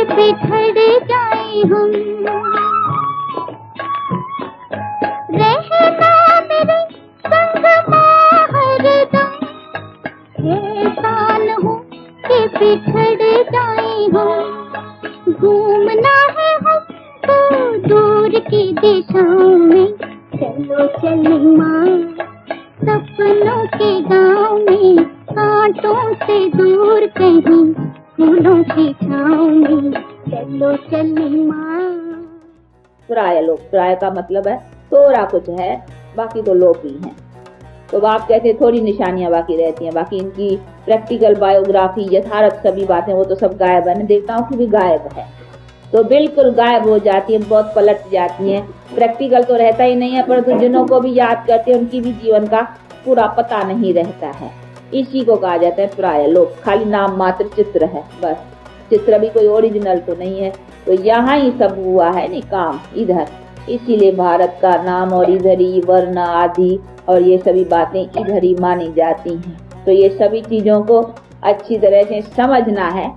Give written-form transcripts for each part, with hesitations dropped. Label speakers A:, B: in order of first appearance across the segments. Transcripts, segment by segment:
A: बिछड़ जाए हम, रहना मेरे संग हरदम, ऐसा न हो कि बिछड़ जाए हम। घूमना है हमको दूर की दिशाओं में, चलो चले माँ सपनों के गाँव में, कांटों से दूर कहीं फूलों की छाँव में, चलो चले माँ।
B: प्राय लोक, प्राय का मतलब है थोड़ा कुछ है, बाकी तो लोक ही है। तो आप कहते थोड़ी निशानियां बाकी रहती हैं, बाकी इनकी प्रैक्टिकल बायोग्राफी यथार्थ सभी बातें वो तो सब गायब है। देवताओं की भी गायब है, तो बिल्कुल गायब हो जाती है, बहुत पलट जाती हैं। प्रैक्टिकल तो रहता ही नहीं है, परंतु जिन्हों को भी याद करते हैं उनकी भी जीवन का पूरा पता नहीं रहता है। इसी को कहा जाता है प्राय लोक, खाली नाम मात्र चित्र है बस। चित्र भी कोई ओरिजिनल तो नहीं है। तो यहाँ ही सब हुआ है नहीं काम इधर, इसीलिए भारत का नाम और इधर ही वर्ण आदि और ये सभी बातें इधर ही मानी जाती हैं। तो ये सभी चीजों को अच्छी तरह से समझना है,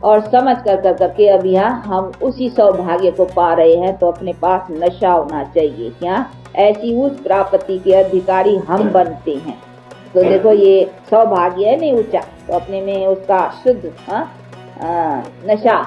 B: और समझ कर करके अब यहाँ हम उसी सौभाग्य को पा रहे हैं। तो अपने पास नशा होना चाहिए, क्या ऐसी उस प्राप्ति के अधिकारी हम बनते हैं। तो देखो ये सौभाग्य है नहीं ऊंचा, तो अपने में उसका शुद्ध नशा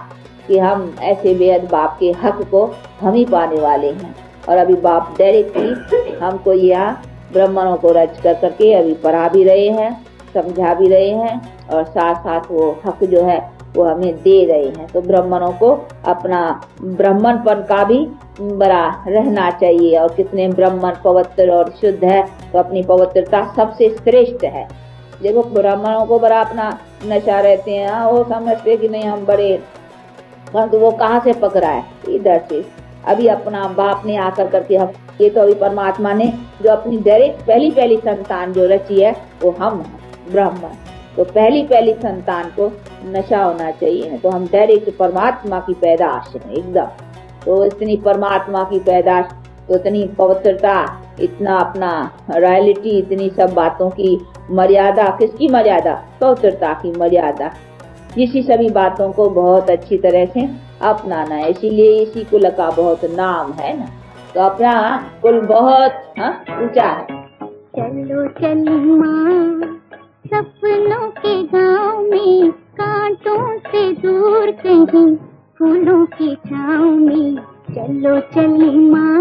B: कि हम ऐसे बेहद बाप के हक को हम ही पाने वाले हैं। और अभी बाप डायरेक्टली हमको यहाँ ब्राह्मणों को रच कर करके अभी पढ़ा भी रहे हैं, समझा भी रहे हैं, और साथ साथ वो हक जो है वो हमें दे रहे हैं। तो ब्राह्मणों को अपना ब्राह्मणपन का भी बड़ा रहना चाहिए, और कितने ब्राह्मण पवित्र और शुद्ध है, तो अपनी पवित्रता सबसे श्रेष्ठ है। देखो ब्राह्मणों को बड़ा अपना नशा रहते हैं, वो समझते कि नहीं हम बड़े, परंतु वो कहाँ से पकड़ा है, इधर से अभी अपना बाप ने आकर करके हम, ये तो अभी परमात्मा ने जो अपनी डायरेक्ट पहली संतान जो रची है वो हम ब्राह्मण। तो पहली संतान को नशा होना चाहिए, तो हम डायरेक्ट परमात्मा की पैदाश है एकदम। तो इतनी परमात्मा की पैदाश, तो इतनी पवित्रता, इतना अपना रॉयल्टी, इतनी सब बातों की मर्यादा, किसकी मर्यादा, पवित्रता की मर्यादा, इसी सभी बातों को बहुत अच्छी तरह से अपनाना है। इसीलिए इसी कुल का बहुत नाम है ना, तो अपना कुल बहुत ऊंचा है।
A: चलो चलो माँ सपनों के गाँव में, कांटों से दूर कहीं फूलों की छाँव में, चलो चले माँ।